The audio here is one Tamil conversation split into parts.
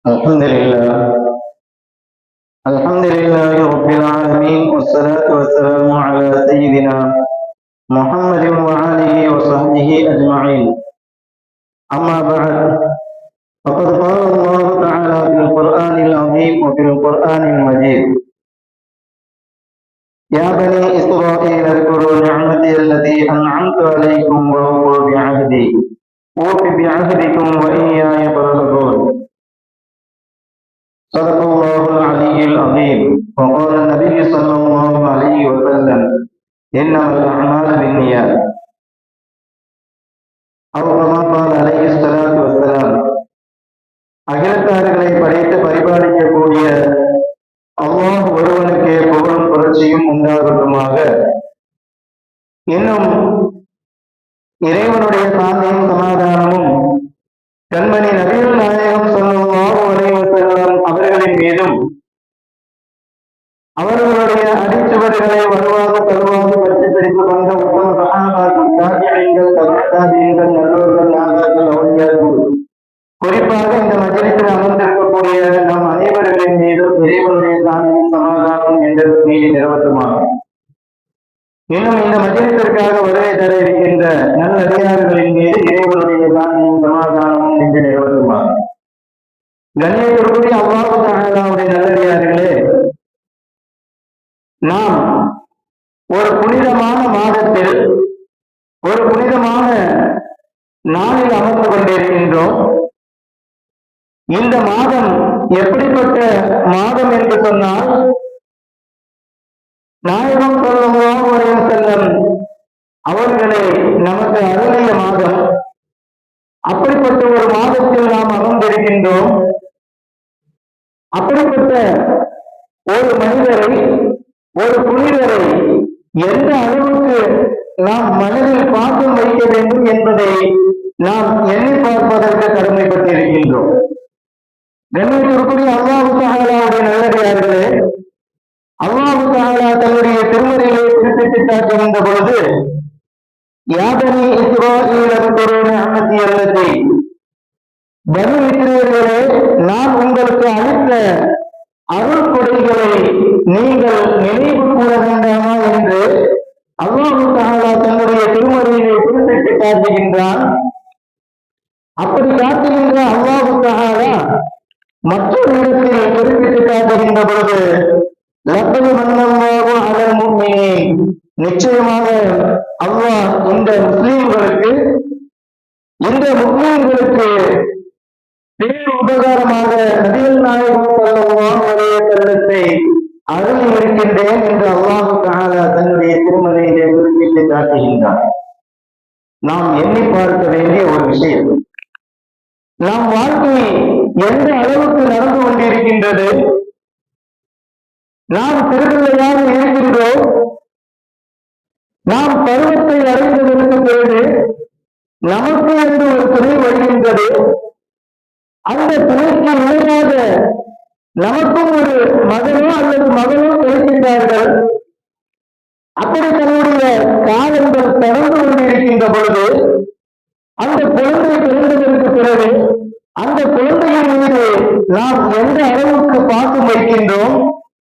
الحمد لله الحمد لله رب العالمين، والصلاة والسلام على سيدنا محمد وآله وصحبه أجمعين. أما بعد، فقد قال الله تعالى في القرآن العظيم وفي القرآن المجيد: يا بني إسرائيل اذكروا نعمتي التي أنعمت عليكم وأوفوا بعهدي أوف بعهدكم وإياي فارهبون. صدق الله العلي العظيم. وقال النبي صلى الله عليه وسلم: إنما الأعمال بالنيات، أو كما قال عليه الصلاة والسلام. அகிலத்தார்களை படைத்து பரிபாலிக்கக்கூடிய அல்லாஹ் ஒருவனுக்கே புகழும் புரட்சியும் உண்டாகட்டுமாக. இன்னும் இறைவனுடைய சாந்தியும் சமாதானமும் கண்மணி நபிகள் நாயகம் ஸல்லல்லாஹு அலைஹி வஸல்லம் அவர்களின் மீதும், அவர்களுடைய அடிச்சுவடுகளை வலுவாக தருவாக பற்றி பிடித்துக் கொண்ட உத்தம சஹாபாக்கள், தாபிஈன்கள், தபீஈன்கள், நல்லோர்கள், நாதாக்கள், அவுலியாக்கள், குறிப்பாக இந்த மஜ்லிஸில் அமர்ந்திருக்கக்கூடிய நம் அனைவர்களின் மீதும் இறைவனுடைய சாந்தியும் சமாதானம் என்ற மீது நிறுவனமாகும். இன்னும் இந்த மஜ்லிஸிற்காக வருகை தர இருக்கின்ற நல்லடியார்களின் மீது இறைவனுடைய சாந்தியும் சமாதானமும் என்று நிறுவனமாகும். கண்ணியத்திற்குரிய அல்லாஹ் தஆலாவுடைய நல்லடியார்களே, நாம் ஒரு புனிதமான மாதத்தில் ஒரு புனிதமான நாளில் அமர்ந்து கொண்டிருக்கின்றோம். இந்த மாதம் எப்படிப்பட்ட மாதம் என்று சொன்னால், நாயகம் ஸல்லல்லாஹு அலைஹி வஸல்லம் அவர்களை நமக்கு அருளிய மாதம். அப்படிப்பட்ட ஒரு மாதத்தில் நாம் அமர்ந்திருக்கின்றோம். அப்படிப்பட்ட ஒரு மனிதரை, ஒரு புனிதரை எந்த அளவுக்கு நாம் மனதில் பாசம் வைக்க வேண்டும் என்பதை நாம் எண்ணி பார்ப்பதற்கு கடமைப்பட்டிருக்கின்றோம். கண்ணியத்திற்குரிய அல்லாஹ் தஆலாவுடைய நல்லடியார்களே, அல்லாஹ் தஆலா தன்னுடைய திருமறையிலே குறிப்பிட்டு காட்டுகின்ற பொழுது, யா பனி இஸ்ராயீல் அஸ்குரு நிஅமதி அல்லதி, பனி இஸ்ராயீலே, நான் உங்களுக்கு அளித்த அருள் கொடைகளை நீங்கள் நினைவு கூற வேண்டாமா என்று அல்லாஹ் தஆலா தன்னுடைய திருமறையிலே குறிப்பிட்டு காட்டுகின்றான். அப்படி காட்டுகின்ற அல்லாஹ் தஆலா மற்றொரு இடத்தில் குறிப்பிட்டு காட்டுகின்ற பொழுது, லக்கது மன்னல்லாஹு அலல் முஃமினீன், நிச்சயமாக அல்லாஹ் இந்த முஸ்லிம்களுக்கு, இந்த முஸ்லிம்களுக்கு பேர் உபகாரமாக நபிகள் நாயகம் ஸல்லல்லாஹு அலைஹி வஸல்லத்தை அருள் இருக்கின்றேன் என்று அல்லாஹ் தஆலா தன்னுடைய திருமறையிலே குறிப்பிட்டு காட்டுகின்றார். நாம் எண்ணி பார்க்க வேண்டிய ஒரு விஷயம், நாம் வாழ்க்கை எந்த அளவுக்கு நடந்து கொண்டிருக்கின்றது. நாம் திருவிழையாக இருக்கின்றோம். நாம் பருவத்தை அடைந்ததற்கு பிறகு நமக்கு என்று ஒரு துணை வருகின்றது. அந்த துணைக்கு இணையாக நமக்கும் ஒரு மகனோ அல்லது மகளோ கிடைக்கின்றார்கள். அப்படி தன்னுடைய காலங்கள் தொடர்ந்து கொண்டிருக்கின்ற பொழுது, அந்த குழந்தை பிறந்ததற்கு பிறகு அந்த குழந்தையின் மீது நாம் எந்த அளவுக்கு பாசம் வைக்கின்றோம்,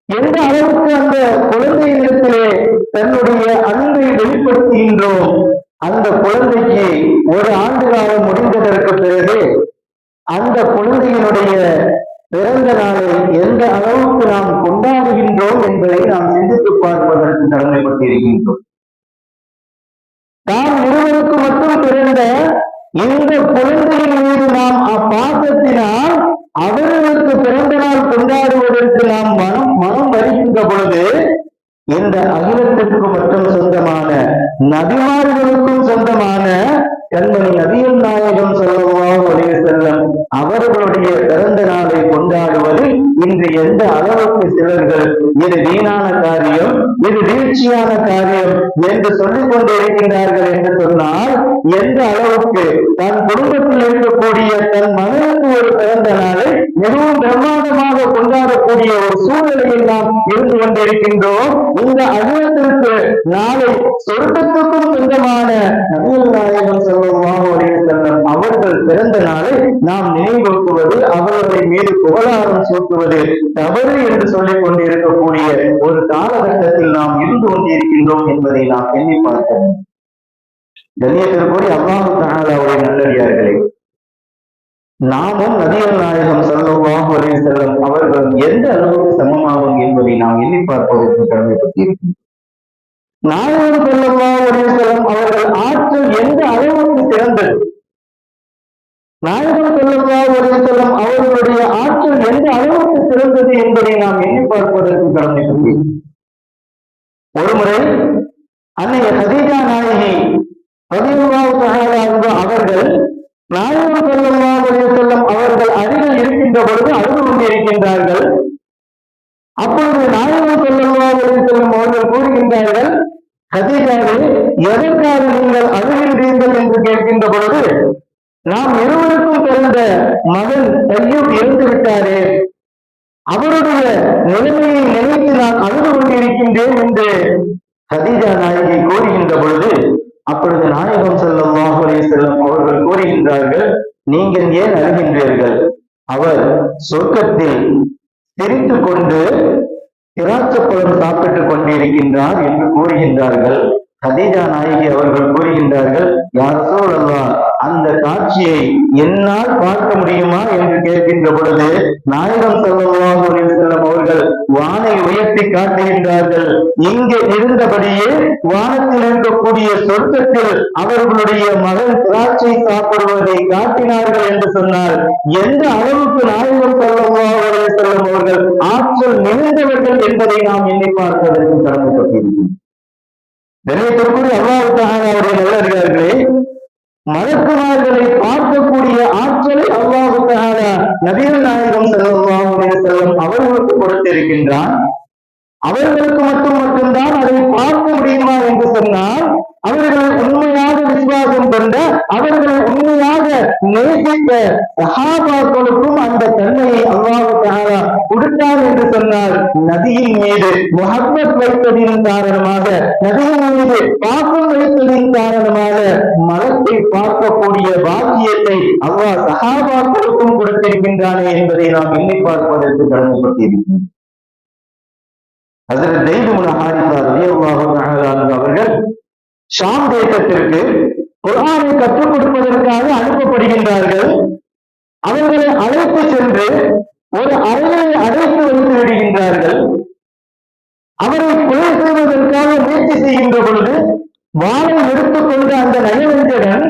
எந்த அளவுக்கு அந்த குழந்தையிடத்திலே தன்னுடைய அன்பை வெளிப்படுத்துகின்றோம். அந்த குழந்தைக்கு ஒரு ஆண்டு காலம் முடிந்ததற்கு பிறகு அந்த குழந்தையினுடைய பிறந்த நாளை எந்த அளவுக்கு நாம் கொண்டாடுகின்றோம் என்பதை நாம் சிந்தித்து பார்ப்பதற்கு கடமைப்பட்டிருக்கின்றோம். தான் இருவருக்கு மட்டும் பிறந்த இந்த குழந்தையின் மீது நாம் அப்பாசத்தினால் அவர்களுக்கு பிறந்த நாள் கொண்டாடுவதற்கு நாம் மனம் வருகின்ற பொழுது, இந்த அகிலத்திற்கு மட்டும் சொந்தமான, நபிமார்களுக்கும் சொந்தமான கண்மணி நபிகள் நாயகம் ஸல்லல்லாஹு அலைஹி வஸல்லம் அவர்களுடைய பிறந்த நாளை கொண்டாடுவது இன்று எந்த அளவுக்கு சிலர்கள் இது வீணான காரியம், இது வீழ்ச்சியான காரியம் என்று சொல்லிக் கொண்டிருக்கின்றார்கள் என்று சொன்னால், எந்த அளவுக்கு தன் குடும்பத்தில் இருக்கக்கூடிய தன் மகனுக்கு ஒரு பிறந்த நாளை மிகவும் பிரம்மாண்டமாக கொண்டாடக்கூடிய வாழக்கூடிய ஒரு சூழ்நிலையில் நாம் இருந்து கொண்டிருக்கின்றோம். இந்த அகிலத்திற்கு நாளை சொர்க்கத்துக்கும் சொந்தமான நபிகள் நாயகம் ஸல்லல்லாஹு அலைஹி வஸல்லம் அவர்கள் பிறந்த நாளை நாம் நினைவூட்டுவது, அவர்களை மீது புகழாரம் சூட்டுவது தவறு என்று சொல்லிக் கொண்டிருக்கக்கூடிய ஒரு காலகட்டத்தில் நாம் இருந்து கொண்டிருக்கின்றோம் என்பதை நாம் எண்ணி பார்க்கிறோம். கண்ணியத்திற்குரிய அல்லாஹ் தஆலாவுடைய நல்லடியார்களே, நாமும் நபிகள் நாயகம் ஸல்லல்லாஹு அலைஹி வஸல்லம் அவர்கள் எந்த அளவுக்கு சமமாகும் என்பதை நாம் எண்ணி பார்ப்பதற்கு கடமைப்பட்டிருக்கிறோம். நாயகம் ஸல்லல்லாஹு அலைஹி வஸல்லம் அவர்கள் ஆற்றல் எந்த அளவுக்கு சிறந்தது, நாயகம் ஸல்லல்லாஹு அலைஹி வஸல்லம் அவர்களுடைய ஆற்றல் எந்த அளவுக்கு சிறந்தது என்பதை நாம் எண்ணி பார்ப்பதற்கு கடமைப்பட்டிருக்கிறோம். ஒருமுறை அன்னைய கதீஜா நாயகி ரலியல்லாஹு தஆலா அன்ஹா அவர்கள் நாயகம் ஸல்லல்லாஹு அலைஹி வஸல்லம் அவர்கள் அருகில் இருக்கின்ற பொழுது அழுது கொண்டிருக்கின்றார்கள். அப்பொழுது நாயகம் ஸல்லல்லாஹு அலைஹி வஸல்லம் அவர்கள் கூறுகின்றார்கள், கதீஜாவே, எதற்காக நீங்கள் அழுகின்றீர்கள் என்று கேட்கின்ற பொழுது, நாம் இருவருக்கும் பிறந்த மகன் தையூப் இறந்து விட்டாரே, அவருடைய நிலைமையை நினைத்து நான் அழுது கொண்டிருக்கின்றேன் என்று கதீஜா நாயகி கூறுகின்ற பொழுது, அப்பொழுது நாயகம் ஸல்லல்லாஹு அலைஹி வஸல்லம் அவர்கள் கூறுகின்றார்கள், நீங்கள் ஏன் அழுகின்றீர்கள்? அவர் சொர்க்கத்தில் சிரித்துக் கொண்டு திராட்சைப்பழம் சாப்பிட்டுக் கொண்டிருக்கின்றார் என்று கூறுகின்றார்கள். கதீஜா நாயகி அவர்கள் கூறுகின்றார்கள், யா ரசூலல்லாஹ், அந்த காட்சியை என்னால் பார்க்க முடியுமா என்று கேட்கின்ற பொழுது நாயகம் ஸல்லல்லாஹு அலைஹி வஸல்லம் அவர்கள் வானை உயர்த்தி காட்டுகின்றார்கள். இங்கே இருந்தபடியே வானத்தில் இருக்கக்கூடிய சொர்க்கத்தில் அவர்களுடைய மகன் திராட்சை சாப்பிடுவதை காட்டினார்கள் என்று சொன்னால் எந்த அளவுக்கு நாயகம் ஸல்லல்லாஹு அலைஹி வஸல்லம் அவர்கள் ஆற்றல் நிறைந்தவர்கள் என்பதை நாம் எண்ணி பார்ப்பதற்கு கடமைப்பட்டிருக்கிறோம். கண்ணியத்திற்குரிய அல்லாஹ் தஆலாவுடைய நல்லடியார்களே, மலக்குமார்களை பார்க்கக்கூடிய ஆற்றலை அல்லாஹ் தஆலா நபிகள் நாயகம் ஸல்லல்லாஹு அலைஹி வஸல்லம் அவர்களுக்கு கொடுத்திருக்கின்றான். அவர்களுக்கு மட்டும்தான் அதை பார்க்க முடியுமா என்று சொன்னால், அவர்கள் உண்மையாக விசுவாசம் கொண்ட, அவர்கள் உண்மையாக நேசித்த சஹாபாக்களுக்கும் அந்த தன்மையை அல்லாஹ் தஆலா கொடுத்தார் என்று சொன்னால், நபியின் மீது முஹப்பத் வைத்ததின் காரணமாக, நபியின் மீது பாசம் வைத்ததின் காரணமாக மலத்தை பார்க்கக்கூடிய பாக்கியத்தை அல்லாஹ் சஹாபாக்களுக்கும் கொடுத்திருக்கின்றானே என்பதை நாம் எண்ணி பார்ப்பதற்கு கடமைப்பட்டிருக்கிறோம். ஹஜ்ரத் ஸைத் இப்னு ஹாரிஸா ரலியல்லாஹு தஆலா அன்ஹு அவர்கள் ஷாம் தேசத்திற்கு குர்ஆனை கற்றுக் கொடுப்பதற்காக அனுப்பப்படுகின்றார்கள். அவர்களை அழைத்து சென்று ஒரு அறையை அடைத்து வைத்து விடுகின்றார்கள். அவரை கொலை செய்வதற்காக முயற்சி செய்கின்ற பொழுது வாளை எடுத்துக்கொண்டு அந்த நயவஞ்சகன்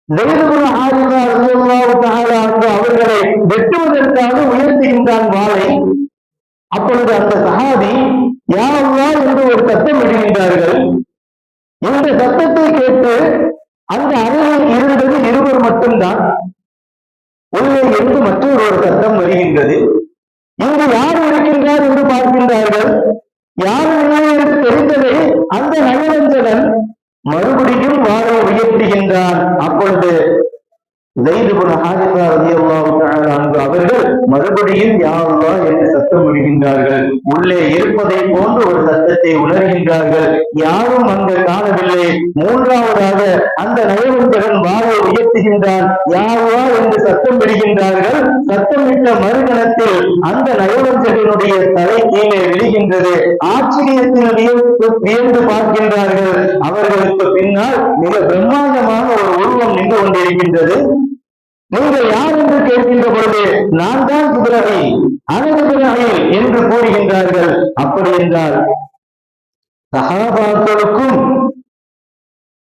ஸைத் இப்னு ஹாரிஸா ரலியல்லாஹு தஆலா அன்ஹு அவர்களை வெட்டுவதற்காக உயர்த்துகின்றான் வாளை. அப்பொழுது அந்த சஹாபி யா அல்லாஹ் என்று ஒரு சத்தம் இடுகின்றார்கள். இந்த சத்தத்தை கேட்டு அந்த அறையில் இருந்தது இருவர் மட்டும்தான். உள்ளே இருந்து மற்றொரு சத்தம் வருகின்றது. இங்கு யார் இருக்கின்றார் என்று பார்க்கின்றார்கள். யார் என்று தெரிந்ததை அந்த நயவஞ்சகன் மறுபடியும் வாளை உயர்த்துகின்றான். அப்பொழுது ஸைத் இப்னு ஹாரிஸா ரலியல்லாஹு தஆலா அன்ஹு அவர்கள் மறுபடியும் யா அல்லாஹ் என்று சத்தம் விடுகின்றார்கள். உள்ளே இருப்பதை போன்று ஒரு சத்தத்தை உணர்கின்றார்கள். யாரும் அங்கு காணவில்லை. மூன்றாவதாக அந்த நயவஞ்சகன் வாளை உயர்த்துகின்றான். யா அல்லாஹ் என்று சத்தம் விடுகின்றார்கள். சத்தமிட்ட மறுகணத்தில் அந்த நயவஞ்சகனுடைய தலை கீழே விழுகின்றது. ஆச்சரியத்தில் வியந்து பார்க்கின்றார்கள். அவர்களுக்கு பின்னால் மிக பிரம்மாண்டமான ஒரு உருவம் நின்று கொண்டிருக்கின்றது. நீங்கள் யார் என்று கேட்கின்ற பொழுது நான் தான் ஜிப்ரீல், அனஜிப்ரீல் என்று கூறுகின்றார்கள். அப்படி என்றால்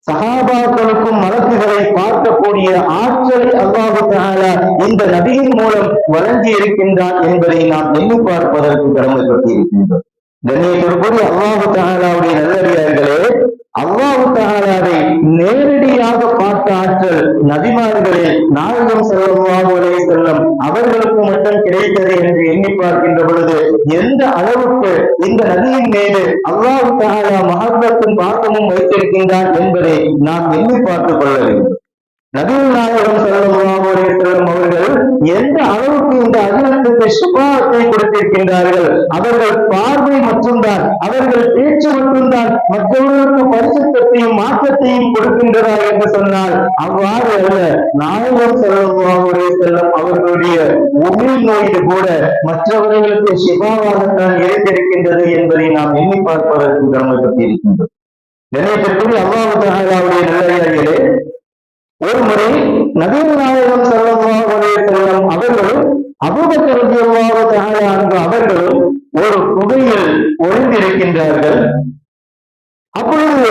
சஹாபாக்களுக்கும் மலக்குகளை பார்க்கக்கூடிய ஆற்றலை அல்லாஹ் தஆலா இந்த நபியின் மூலம் வழங்கி இருக்கின்றான் என்பதை நாம் எண்ணி பார்ப்பதற்கு கடமைப்பட்டிருக்கின்றோம். கண்ணியத்திற்குரிய அல்லாஹ் தஆலாவுடைய நல்லடியார்களே, அல்லாஹ் தஆலாவை நேரடியாக பார்த்த ஆற்றல் நபிமார்களில் நாயகம் ஸல்லல்லாஹு அலைஹி வஸல்லம் அவர்களுக்கு மட்டும் கிடைத்தது என்று எண்ணி பார்க்கின்ற பொழுது எந்த அளவுக்கு இந்த நபியின் மீது அல்லாஹ் தஆலா மஹப்பத்தும் பாசமும் வைத்திருக்கின்றான் என்பதை நாம் எண்ணி பார்த்துக் கொள்ள வேண்டும். நபிகள் நாயகம் ஸல்லல்லாஹு அலைஹி வஸல்லம் அவர்கள் எந்த அளவுக்கு இந்த அகிலத்தை அவர்களுக்கு சுபாவத்தை கொடுத்திருக்கின்றார்கள். அவர்கள் பார்வை மட்டும்தான், அவர்கள் பேச்சு மட்டும்தான் மற்றவர்களுக்கு பரிசுத்தையும் மாற்றத்தையும் கொடுக்கின்றதா என்று சொன்னால் அவ்வாறு அல்ல. நாயகம் ஸல்லல்லாஹு அலைஹி வஸல்லம் அவர்களுடைய உமிழ் நோய் கூட மற்றவர்களுக்கு சிபாவாகத்தான் இருந்திருக்கின்றது என்பதை நாம் எண்ணி பார்ப்பதற்கு கடமைப்பட்டிருக்கின்றோம். கண்ணியத்திற்குரிய அல்லாஹ் தஆலாவுடைய நல்லடியார்களே, ஒரு முறை நபிகள் நாயகம் ஸல்லல்லாஹு அலைஹி வஸல்லம் அவர்களும் அபூபக்கர் ரலியல்லாஹு தஆலா அன்ஹு அவர்களும் ஒரு குகையில் ஒளிந்திருக்கின்றார்கள். அப்பொழுது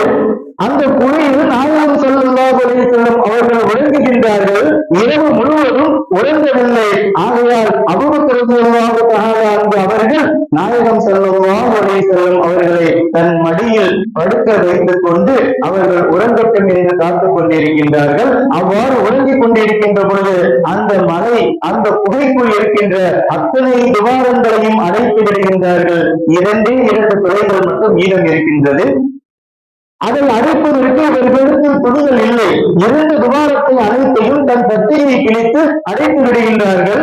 அந்த குகையில் நாயகம் ஸல்லல்லாஹு அலைஹி வஸல்லம் அவர்கள் உறங்குகின்றார்கள். இரவு முழுவதும் உறங்கவில்லை. ஆகையால் அபூபக்கர் ரலியல்லாஹு தஆலா அன்ஹு அவர்கள் நாயகம் ஸல்லல்லாஹு அலைஹி வஸல்லம் அவர்களை தன் மடியில் படுக்க வைத்துக் கொண்டு அவர்கள் உறங்கட்டும் என்று காத்துக் கொண்டிருக்கின்றார்கள். அவ்வாறு உறங்கிக் கொண்டிருக்கின்ற பொழுது அந்த மலை அந்த குகைக்குள் இருக்கின்ற அத்தனை துவாரங்களையும் அடைத்து விடுகின்றார்கள். இரண்டு துறைகள் மட்டும் மீதம் இருக்கின்றது. அதை அடைப்பதற்கு இவர்களுக்கு துணிகள் இல்லை. 2 துவாரத்தை அனைத்தையும் தன் கத்தியை கிழித்து அடைத்து விடுகின்றார்கள்.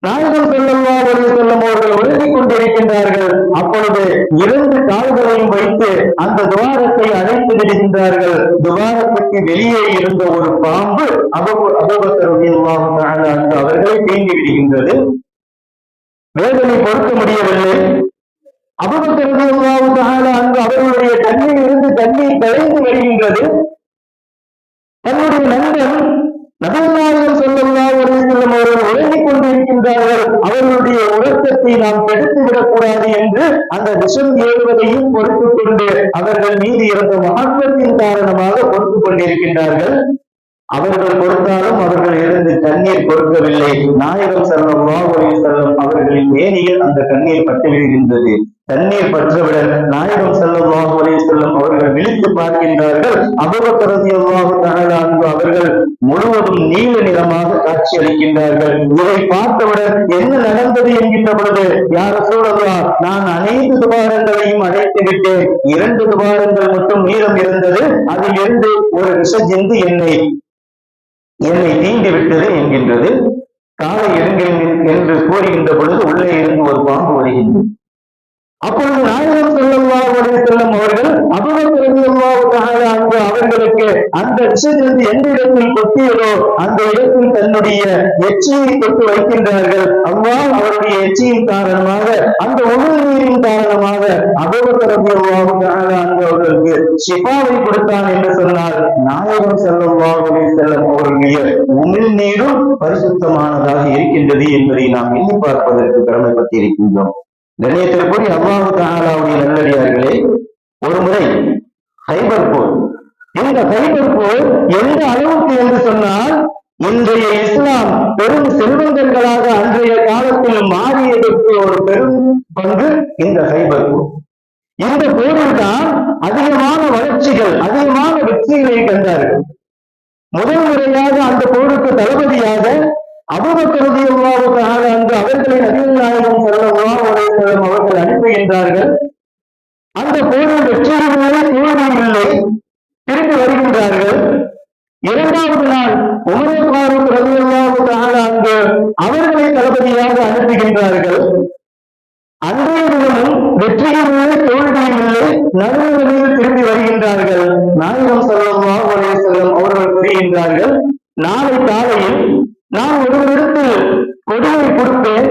நாயகம் ஸல்லல்லாஹு அலைஹி வஸல்லம் அவர்கள் உறங்கிக் கொண்டிருக்கின்றார்கள். அப்பொழுது 2 கால்களையும் வைத்து அந்த துவாரத்தை அடைத்து விடுகின்றார்கள். துவாரத்துக்கு வெளியே இருந்த ஒரு பாம்பு அபூபக்கர் ரலியல்லாஹு தஆலா அன்ஹு அவர்களை தீண்டி விடுகின்றது. வேதனை பொறுக்க முடியவில்லை. அபூபக்கர் ரலியல்லாஹு தஆலா அன்ஹு அவர்களுடைய கண்ணில் இருந்து தண்ணீர் கலைந்து வருகின்றது. தன்னுடைய நண்பன் நபிகள் நாயகம் ஸல்லல்லாஹு அலைஹி வஸல்லம் அவர்கள் உறங்கிக் கொண்டிருக்கின்றார்கள். அவர்களுடைய உறக்கத்தை நாம் கெடுத்து விடக்கூடாது என்று அந்த விஷம் ஏறுவதையும் பொறுத்துக் கொண்டு அவர்கள் மீது இருந்த மகத்துவத்தின் காரணமாக பொறுத்துக் கொண்டிருக்கின்றார்கள். அவர்கள் கொடுத்தாலும் அவர்கள் இருந்து தண்ணீர் கொடுக்கவில்லை. நாயகம் ஸல்லல்லாஹு அலைஹி வஸல்லம் அவர்களின் மேனியில் அந்த தண்ணீர் பட்டு விடுகின்றது. தண்ணீர் பற்றவுடன் நாயகம் ஸல்லல்லாஹு அலைஹி வஸல்லம் அவர்கள் விழித்து பார்க்கின்றார்கள். அபூபக்கர் ரலியல்லாஹு தஆலா அன்ஹு அவர்கள் முழுவதும் நீல நிறமாக காட்சி அளிக்கின்றார்கள். இதை பார்த்தவுடன் என்ன நடந்தது என்கின்ற பொழுது, யா ரசூலல்லாஹ், நான் அனைத்து துவாரங்களையும் அடைத்து விட்டேன். 2 துவாரங்கள் மட்டும் மீதம் இருந்தது. அதில் இருந்து ஒரு விஷஜந்து என்னை தீண்டி விட்டது என்கின்றது. காலை எடுங்கள் என்று கூறுகின்ற பொழுது உள்ளே இருந்து ஒரு பாம்பு வருகின்றது. அப்பொழுது நாயகம் ஸல்லல்லாஹு அலைஹி வஸல்லம் அவர்கள் அபூபக்கர் ரலியல்லாஹு தஆலா அன்ஹு அவர்களுக்கு அந்த விஷயத்திலிருந்து எந்த இடத்தில் கொட்டியதோ அந்த இடத்தில் தன்னுடைய எச்சியை தொட்டு வைக்கின்றார்கள். அல்லாஹ் அவருடைய எச்சியின் காரணமாக, அந்த உமிழ் நீரின் காரணமாக அபூபக்கர் ரலியல்லாஹு தஆலா அன்ஹு அவர்களுக்கு ஷிஃபாவை கொடுத்தான் என்று சொன்னால், நாயகம் ஸல்லல்லாஹு அலைஹி வஸல்லம் அவர்களுடைய உமிழ் நீரும் பரிசுத்தமானதாக இருக்கின்றது என்பதை நாம் எண்ணி பார்ப்பதற்கு கடமைப்பட்டிருக்கின்றோம். கண்ணியத்திற்குரிய அல்லாஹ் தஆலாவுடைய நல்லடியார்களே, ஒரு முறை கைபர் போர். இந்த கைபர் போர் எந்த அளவுக்கு என்று சொன்னால், இன்றைய இஸ்லாம் பெரும் செல்வந்தர்களாக அன்றைய காலத்தில் மாறியதற்கு ஒரு பெரும் பங்கு இந்த கைபர் போர். இந்த போரில் தான் அதிகமான வளர்ச்சிகள், அதிகமான வெற்றிகளை கண்டார்கள். முதல் முறையாக அந்த போருக்கு தளபதியாக அபூபக்கர் ரலியல்லாஹு தஆலா அன்ஹு அவர்களை நபிகள் நாயகம் ஸல்லல்லாஹு அலைஹி வஸல்லம் அவர்கள் அனுப்புகின்றார்கள். அந்த போரில் வெற்றியும் இல்லை, தோல்வியும் இல்லை. திரும்பி வருகின்றார்கள். 2வது நாள் உமர் ஃபாரூக் ரலியல்லாஹு தஆலா அன்ஹு அவர்களை தளபதியாக அனுப்புகின்றார்கள். அன்றைய தினமும் வெற்றியும் இல்லை, தோல்வியும் இல்லை, நடுநிலையில் திரும்பி வருகின்றார்கள். நாயகம் ஸல்லல்லாஹு அலைஹி வஸல்லம் அவர்கள் கூறுகின்றார்கள், நாளை காலையில் நான் ஒருவருக்கு கொடியை கொடுப்பேன்.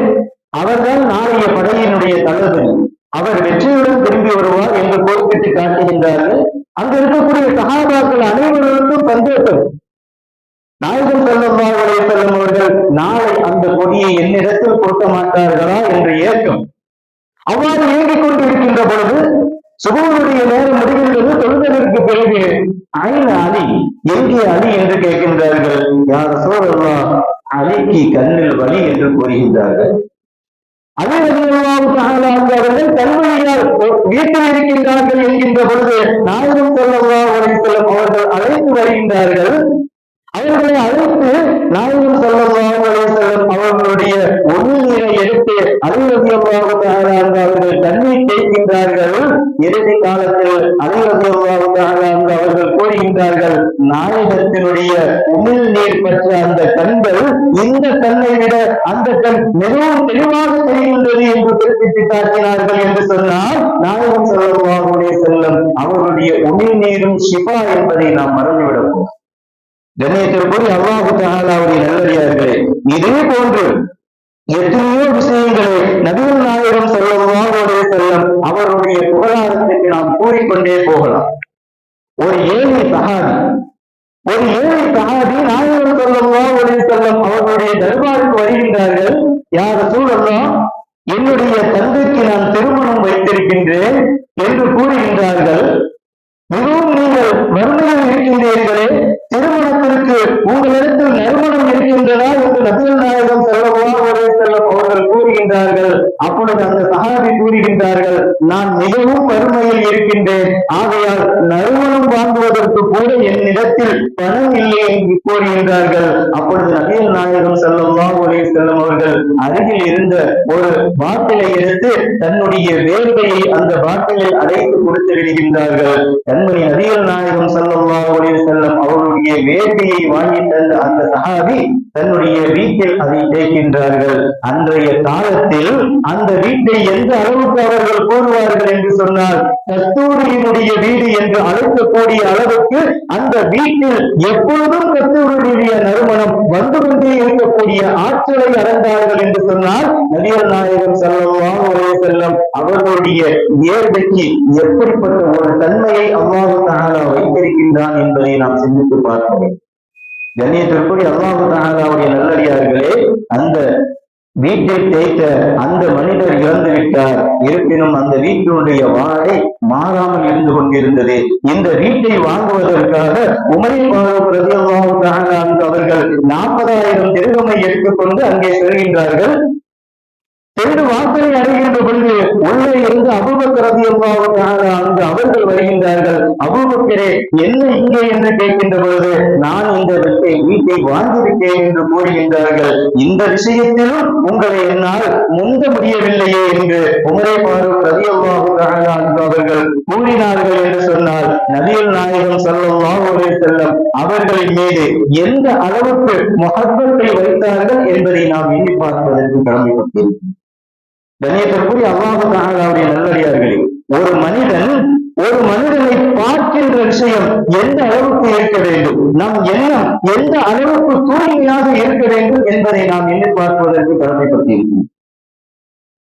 அவர்தான் நாளைய படையினுடைய தளபதி. அவர் வெற்றியுடன் திரும்பி வருவார் என்று கோரிக்கை காட்டுகின்றார்கள். அங்கு இருக்கக்கூடிய சஹாபாக்கள் அனைவருக்கும் சந்தோஷம். நாயகம் ஸல்லல்லாஹு அலைஹி வஸல்லம் அவர்கள் நாளை அந்த கொடியை என்னிடத்தில் கொடுக்க மாட்டார்களா என்ற ஏக்கம். அவ்வாறு இயங்கிக் கொண்டிருக்கின்ற பொழுது சுபஹுடைய நேரம் முடிகின்றது. தொழுதற்கு பிறகு ஐன அலி, எங்கே அலி என்று கேட்கின்றார்கள். யா ரசூலல்லாஹ், அலிக்கு கண்ணில் வலி என்று கூறுகின்றார்கள். அலி ரலியல்லாஹு தஆலா அவர்கள் கல்வழியால் வீட்டில் இருக்கின்றார்கள் என்கின்ற பொழுது நாயகம் ஸல்லல்லாஹு அலைஹி வஸல்லம் அவர்கள் அழைத்து வருகின்றார்கள். அவர்களை அழைத்து நாயகம் ஸல்லல்லாஹு அலைஹி வஸல்லம் அவர்களுடைய உமிழ் நீரை எடுத்து அலி ரலியல்லாஹு தஆலா அவர்கள் தண்ணீர் கேட்கின்றார்கள். இறுதி காலத்தில் அலி ரலியல்லாஹு தஆலா அவர்கள் கூறுகின்றார்கள், நாயகத்தினுடைய உமிழ் நீர் பெற்ற அந்த கண்கள் இந்த கண்ணை விட அந்த கண் மிகவும் தெளிவாக தெரிகின்றது என்று குறிப்பிட்டு காட்டினார்கள் என்று சொன்னால், நாயகம் ஸல்லல்லாஹு அலைஹி வஸல்லம் அவருடைய உமிழ் நீரும் ஷிஃபா என்பதை நாம் மறந்துவிடவும். கண்ணியத்திற்குரிய அல்லாஹு தஆலாவுடைய நல்லடியார்களே, இதே போன்று எத்தனையோ விஷயங்களை நபிகள் நாயகம் ஸல்லல்லாஹு அலைஹி வஸல்லம் அவருடைய புகழாரத்திற்கு நாம் கூறிக்கொண்டே போகலாம். ஒரு ஏழை சஹாபி நாயகம் ஸல்லல்லாஹு அலைஹி வஸல்லம் அவர்களுடைய தர்பாருக்கு வருகின்றார்கள். யா ரசூலல்லாஹ், என்னுடைய தந்தைக்கு நான் திருமணம் வைத்திருக்கின்றேன் என்று கூறுகின்றார்கள். மிகவும் நீங்கள் வறுமையில் இருக்கின்றீர்களே, திருமணத்திற்கு உங்களிடத்தில் நறுமணம் இருக்கின்றதா என்று நபிகள் நாயகம் ஸல்லல்லாஹு அலைஹி வஸல்லம் அவர்கள் கூறுகின்றார்கள். அப்பொழுது அந்த சஹாபி கூறுகின்றார்கள், நான் மிகவும் வறுமையில் இருக்கின்றேன், ஆகையால் நறுமணம் வாங்குவதற்கு கூட என்னிடத்தில் பணம் இல்லை என்று கூறுகின்றார்கள். அப்பொழுது நபிகள் நாயகம் ஸல்லல்லாஹு அலைஹி வஸல்லம் அவர்கள் அருகில் இருந்த ஒரு பாட்டிலை எடுத்து தன்னுடைய வேர்வையை அந்த பாட்டிலில் அடைத்து கொடுத்து விடுகின்றார்கள். கண்மணி நபிகள் நாயகம் ஸல்லல்லாஹு அலைஹி வஸல்லம் அவருடைய வேர்வையை வாங்கி தந்த அந்த சஹாபி தன்னுடைய வீட்டில் அதை தேய்க்கின்றார்கள். அன்றைய காலத்தில் அந்த வீட்டை எந்த அளவுக்கு அவர்கள் கூறுவார்கள் என்று சொன்னால், கஸ்தூரியினுடைய வீடு என்று அழைக்கக்கூடிய அளவுக்கு அந்த வீட்டில் எப்பொழுதும் கஸ்தூரியுடைய நறுமணம் வந்து கொண்டே இருக்கக்கூடிய ஆற்றலை அடைந்தார்கள் என்று சொன்னால், நபிகள் நாயகம் ஸல்லல்லாஹு அலைஹி வஸல்லம் அவர்களுடைய வேர்வைக்கு எப்படிப்பட்ட ஒரு தன்மையை அல்லாஹ் தஆலா வைத்திருக்கின்றான் என்பதை நாம் சிந்தித்து பார்க்கிறோம். கண்ணியத்திற்குரிய அல்லாஹ் தஆலாவுடைய நல்லடியார்களே, அந்த வீட்டை தேய்த்த அந்த மனிதர் இறந்து விட்டார். இருப்பினும் அந்த வீட்டினுடைய வாடகை மாறாமல் இருந்து கொண்டிருந்தது. இந்த வீட்டை வாங்குவதற்காக உமர் ஃபாரூக் ரலியல்லாஹு தஆலா அவர்கள் 40,000 திர்ஹமை எடுத்துக்கொண்டு அங்கே செல்கின்றார்கள். தெரு வாசலை அடைகின்ற பொழுது உள்ளே இருந்து அபூபக்கர் ரலியல்லாஹு தஆலா அங்கு அவர்கள் வருகின்றார்கள். அபூபக்கரே, என்ன இங்கே என்று கேட்கின்ற பொழுது, நான் இந்த வீட்டை வாங்கியிருக்கேன் என்று கூறுகின்றார்கள். இந்த விஷயத்திலும் உங்களை என்னால் முந்த முடியவில்லையே என்று உமர் ஃபாரூக் ரலியல்லாஹு தஆலா அவர்கள் கூறினார்கள் என்று சொன்னால், நபிகள் நாயகம் ஸல்லல்லாஹு அலைஹி வஸல்லம் அவர்களின் மீது எந்த அளவுக்கு முஹப்பத்தை வைத்தார்கள் என்பதை நாம் எண்ணி பார்ப்பதற்கு கடமைப்பட்டிருக்கிறோம். கண்ணியத்திற்குரிய அல்லாஹ் தஆலாவுடைய நல்லடியார்களே, ஒரு மனிதனை பார்க்கின்ற விஷயம் எந்த அளவுக்கு இருக்க வேண்டும், நம் எண்ணம் எந்த அளவுக்கு தூய்மையாக இருக்க வேண்டும் என்பதை நாம் எண்ணி பார்ப்பதற்கு கடமைப்பட்டிருக்கிறோம்.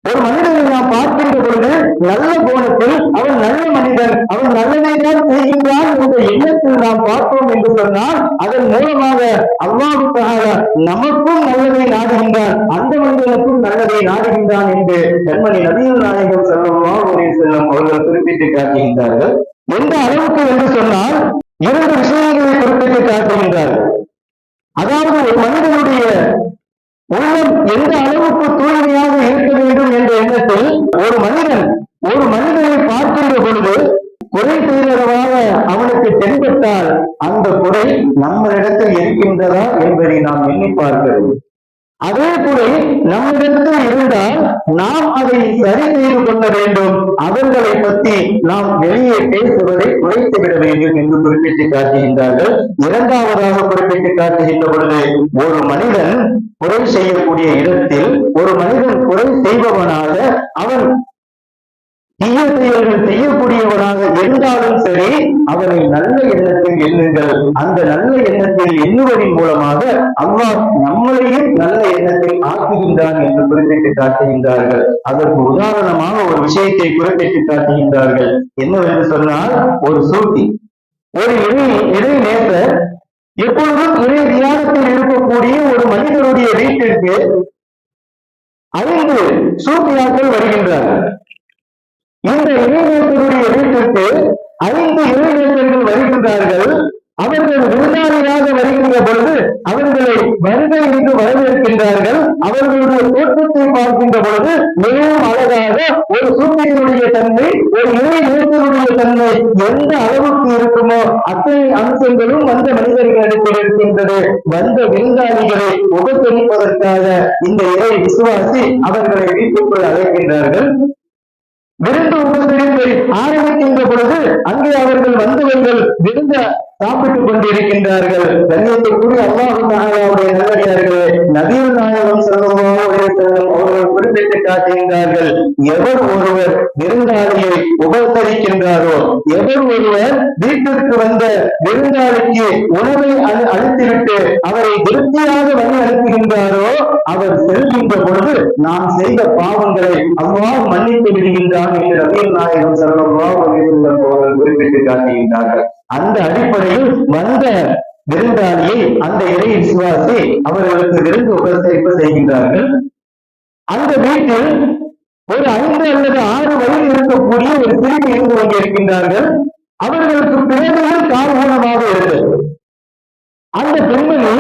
ஒரு மனிதனை நாம் பார்க்கின்ற பொழுது நல்ல கோணத்தில் அவன் நல்ல மனிதன், அவன் நல்லதைதான் செய்கின்றான் என்ற எண்ணத்தில் நாம் பார்ப்போம் என்று சொன்னால், அதன் மூலமாக அல்லாஹ் தஆலா நமக்கும் நல்லதை நாடுகின்றான், அந்த மனிதனுக்கும் நல்லதை நாடுகின்றான் என்று கண்மணி நபிகள் நாயகம் ஸல்லல்லாஹு அலைஹி வஸல்லம் அவர்கள் குறிப்பிட்டு காட்டுகின்றார்கள். எந்த அளவுக்கு என்று சொன்னால், 2 விஷயங்களை குறிப்பிட்டு காட்டுகின்றார்கள். அதாவது ஒரு மனிதனுடைய உள்ளம் எந்த அளவுக்கு தூய்மையாக இருக்க வேண்டும் என்ற எண்ணத்தில் ஒரு மனிதனை பார்க்கின்ற பொழுது குறை செய்ததாக அவனுக்கு தென்பட்டால் அந்த குறை நம்மளிடத்தில் இருக்கின்றதா என்பதை நாம் எண்ணி பார்க்கிறோம். அதே குறை நம்மிடத்தில் இருந்தால் நாம் அதை சரி செய்து கொள்ள வேண்டும். அவர்களை பற்றி நாம் வெளியே பேசுவதை குறைத்துவிட வேண்டும் என்று குறிப்பிட்டு காட்டுகின்றார்கள். 2வதாக குறிப்பிட்டு காட்டுகின்ற பொழுது, ஒரு மனிதன் குறை செய்யக்கூடிய இடத்தில் ஒரு மனிதன் குறை செய்பவனாக அவன் தீய செயல்கள் செய்யக்கூடியவனாக இருந்தாலும் சரி, அவனை நல்ல எண்ணத்தில் எண்ணுங்கள். அந்த நல்ல எண்ணத்தில் எண்ணுவதன் மூலமாக அல்லாஹ் நம்மளையும் நல்ல எண்ணத்தில் ஆக்குகின்றான் என்று குறிப்பிட்டு காட்டுகின்றார்கள். அதற்கு உதாரணமாக ஒரு விஷயத்தை குறிப்பிட்டு காட்டுகின்றார்கள். என்னவென்று சொன்னால், ஒரு சூட்டி, ஒரு இறை நேசர் எப்பொழுதும் இறை தியானத்தில் இருக்கக்கூடிய ஒரு மனிதனுடைய வீட்டிற்கு 5 சூட்டியாக்கள் வருகின்றார்கள். இந்த இளைஞர்களுடைய வீட்டிற்கு 5 இளைஞர்கள் வருகின்றார்கள். அவர்கள் விருந்தாளியாக வருகின்ற பொழுது அவர்களை வருகை என்று வரவேற்கின்றார்கள். அவர்களுடைய தோற்றத்தை பார்க்கின்ற பொழுது மிகவும் அழகாக ஒரு சூழ்நிலையுடைய தன்மை, ஒரு இளைஞர்களுடைய தன்மை எந்த அளவுக்கு இருக்குமோ அத்தனை அம்சங்களும் வந்த மனிதர்களிடத்தில் இருக்கின்றது. வந்த விருந்தாளிகளை உபசரிப்பதற்காக இந்த இறை விசுவாசி அவர்களை வீட்டுக்குள் அழைக்கின்றார்கள். விருந்து உபசரிப்பை ஆரம்பிக்கின்ற பொழுது அங்கே அவர்கள் வந்தவர்கள் சாப்பிட்டுக் கொண்டிருக்கின்றார்கள். கண்ணியத்துக்குரிய அல்லாஹ் தஆலாவுடைய நல்லடியார்களே, நபிகள் நாயகம் ஸல்லல்லாஹு அலைஹி வஸல்லம் அவர்கள் குறிப்பிட்டு காட்டுகின்றார்கள், எவர் ஒருவர் விருந்தாளியை உபசரிக்கின்றாரோ, எவர் ஒருவர் வீட்டிற்கு வந்த விருந்தாளிக்கு உணவை அளித்துவிட்டு அவரை திருப்தியாக வழி அனுப்புகின்றாரோ, அவர் செல்கின்ற பொழுது நாம் செய்த பாவங்களை அல்லாஹ் மன்னித்து விடுகின்றான் என்று நபிகள் நாயகம் ஸல்லல்லாஹு அலைஹி வஸல்லம் அவர்கள் குறிப்பிட்டு காட்டுகின்றார்கள். அந்த அடிப்படையில் வந்த விருந்தாளியை அந்த இறை விசுவாசி அவர்களுக்கு விருந்து உபசரிப்பு செய்கின்றார்கள். அந்த வீட்டில் ஒரு 5 அல்லது 6 வயது இருக்கக்கூடிய ஒரு சிறுமி இருந்து கொண்டிருக்கின்றார்கள். அவர்களுக்கு பிறகுகள் காரணமாக இருந்தது. அந்த பெண்மணி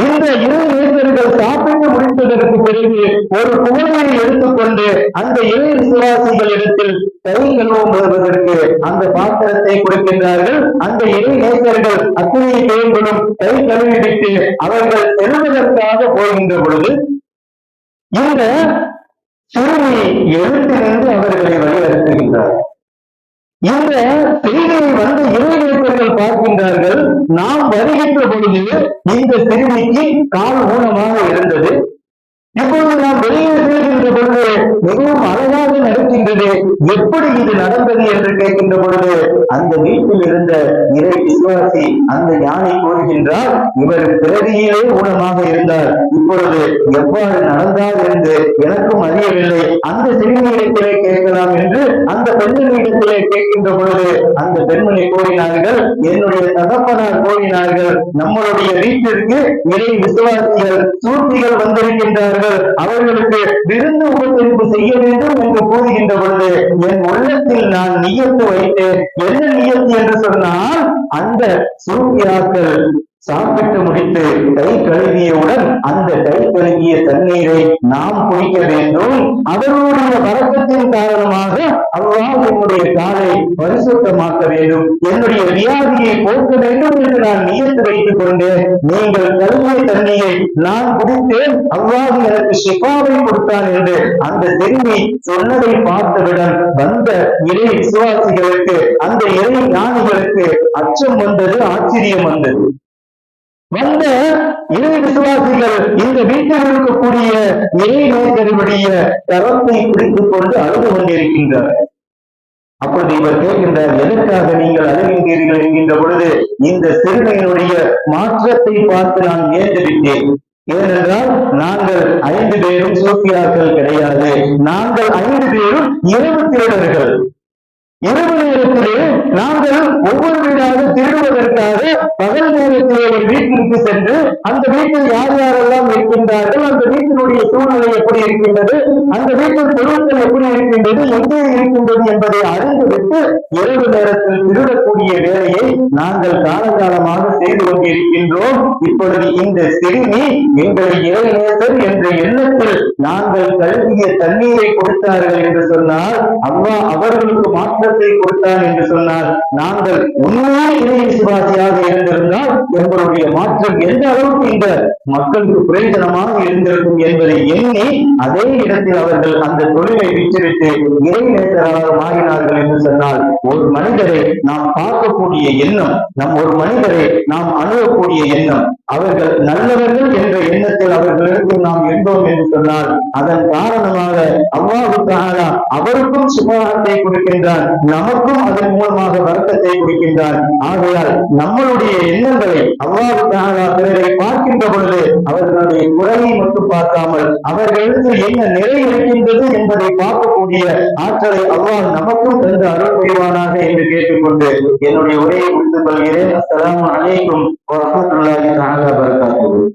இந்த 2 இளைஞர்கள் சாப்பிட்டு முடித்ததற்கு பிறகு ஒரு குவளையை எடுத்துக்கொண்டு அந்த இறை விசுவாசிகளிடத்தில் கை கழுவுவதற்கு அந்த பாத்திரத்தை கொடுக்கின்றார்கள். அந்த இறை நேசர்கள் அத்தனை பேர்களும் கை கழுவிவிட்டு அவர்கள் செல்வதற்காக போகின்ற பொழுது இந்த சிறுமி எழுந்து நின்று அவர்களை வழிநடத்துகின்றார். இந்த செய்தியை வந்த இறைநேசர்கள் பார்க்கின்றார்கள், நாம் வருகின்ற பொழுது இந்த சிறுமிக்கு கால் ஊனமாக இருந்தது. இப்பொழுது நாம் வெளியே செல்கின்ற பொழுது மிகவும் அழகாக நடக்கின்றது, எப்படி இது நடந்தது என்று கேட்கின்ற பொழுது அந்த வீட்டில் இருந்த இறை விசுவாசி அந்த ஞானி கூறுகின்றார், இவர் பிறவியிலே ஊனமாக இருந்தார், இப்பொழுது எவ்வாறு நடந்தார் என்று எனக்கும் அறியவில்லை, அந்த சிறுமியிடத்திலே கேட்கலாம் என்று அந்த பெண்மணியிடத்திலே கேட்கின்ற பொழுது அந்த பெண்மணி கூறினார்கள், என்னுடைய தகப்பனார் கூறினார்கள், நம்மளுடைய வீட்டிற்கு இறை விசுவாசிகள் சூழ்ச்சிகள் வந்திருக்கின்றார்கள், அவர்களுக்கு விருந்து உபசரிப்பு செய்ய வேண்டும் என்று கூறுகின்ற பொழுது என் உள்ளத்தில் நான் நியத்து வைத்தேன். என்ன நியத்து என்று சொன்னால், அந்த சூழ்ச்சியாக்கள் சாப்பிட்டு முடித்து கை கழுவியவுடன் அந்த கை கழுவிய தண்ணீரை நாம் குடிக்க வேண்டும், அவர்களுடைய வழக்கத்தின் காரணமாக அல்லாஹ் என்னுடைய காலை பரிசுத்தமாக்க வேண்டும், என்னுடைய வியாதியை போக்க வேண்டும் என்று நான் நியத்து வைத்துக் கொண்டேன். நீங்கள் கழுவிய தண்ணீரை நான் குடித்தேன், அல்லாஹ் எனக்கு ஷிஃபாவை கொடுத்தான் என்று அந்த சிறுமி சொன்னதை பார்த்தவுடன் வந்த இறை விசுவாசிகளுக்கு, அந்த இறை ஞானிகளுக்கு அச்சம் வந்தது, ஆச்சரியம் வந்தது. வந்த இறை விசுவாசிகள் இந்த வீட்டில் இருக்கக்கூடிய இறை நேசருடைய கரத்தை பிடித்துக் கொண்டு அழுது கொண்டிருக்கின்றார். அப்பொழுது இவர் கேட்கின்றார், எதற்காக நீங்கள் அழுகின்றீர்கள் என்கின்ற பொழுது, இந்த சிறுமையினுடைய மாற்றத்தை பார்த்து நான் வியந்துவிட்டேன். ஏனென்றால் நாங்கள் 5 பேரும் சூஃபியாக்கள் கிடையாது, நாங்கள் 5 பேரும் இரவு திருடர்கள். இரவு நேரத்திலே நாங்கள் ஒவ்வொரு வீடாக திருடுவதற்காக பகல் நேரத்திலே ஒரு வீட்டிற்கு சென்று அந்த வீட்டில் யார் யாரெல்லாம் இருக்கின்றார்கள், அந்த வீட்டினுடைய சூழ்நிலை எப்படி இருக்கின்றது, அந்த வீட்டில் பொருட்கள் எப்படி இருக்கின்றது, எங்கே இருக்கின்றது என்பதை அறிந்துவிட்டு இரவு நேரத்தில் திருடக்கூடிய வேலையை நாங்கள் காலகாலமாக செய்து கொண்டிருக்கின்றோம். இப்பொழுது இந்த சிறுமி எங்களை இறைநேசர் என்ற எண்ணத்தில் நாங்கள் கழுவிய தண்ணீரை கொடுத்தார்கள் என்று சொன்னால், அல்லாஹ் அவர்களுக்கு மாற்றத்தை கொடுத்தான் என்று சொன்னால், நாங்கள் உண்மையான இறை விசுவாசியாக இருந்திருந்தால் எங்களுடைய மாற்றம் எந்த அளவுக்கு இந்த மக்களுக்கு பிரயோஜனமாக இருந்திருக்கும் என்பதை எண்ணி அதே இடத்தில் அவர்கள் அந்த தொழிலை விட்டுவிட்டு இறை நேசராக மாறினார்கள் என்று சொன்னால், ஒரு மனிதரை நாம் பார்க்கக்கூடிய எண்ணம், ஒரு மனிதரை நாம் அணுகக்கூடிய எண்ணம், அவர்கள் நல்லவர்கள் என்ற எண்ணத்தில் அவர்களுக்கு நாம் இருந்தோம் என்று சொன்னால், அதன் காரணமாக அல்லாஹ் தஆலா அவருக்கும் சுபஹானத்தை கொடுக்கின்றான், நமக்கும் அதன் மூலமாக வர்க்கத்தை கொடுக்கின்றான். ஆகையால் நம்மளுடைய எண்ணங்களை அல்லாஹ் தஆலா பிறரை பார்க்கின்ற பொழுது அவர்களுடைய குறையை மட்டும் பார்க்காமல் அவர்களுக்கு என்ன நிறை இருக்கின்றது என்பதை பார்க்கக்கூடிய ஆற்றலை அல்லாஹ் நமக்கும் தந்து அருள் புரிவானாக என்று கேட்டுக்கொண்டு என்னுடைய உரையை முடித்துக் கொள்கிறேன். அஸ்ஸலாமு அலைக்கும் வரஹ்மத்துல்லாஹி தஆலா வபரகாத்துஹு.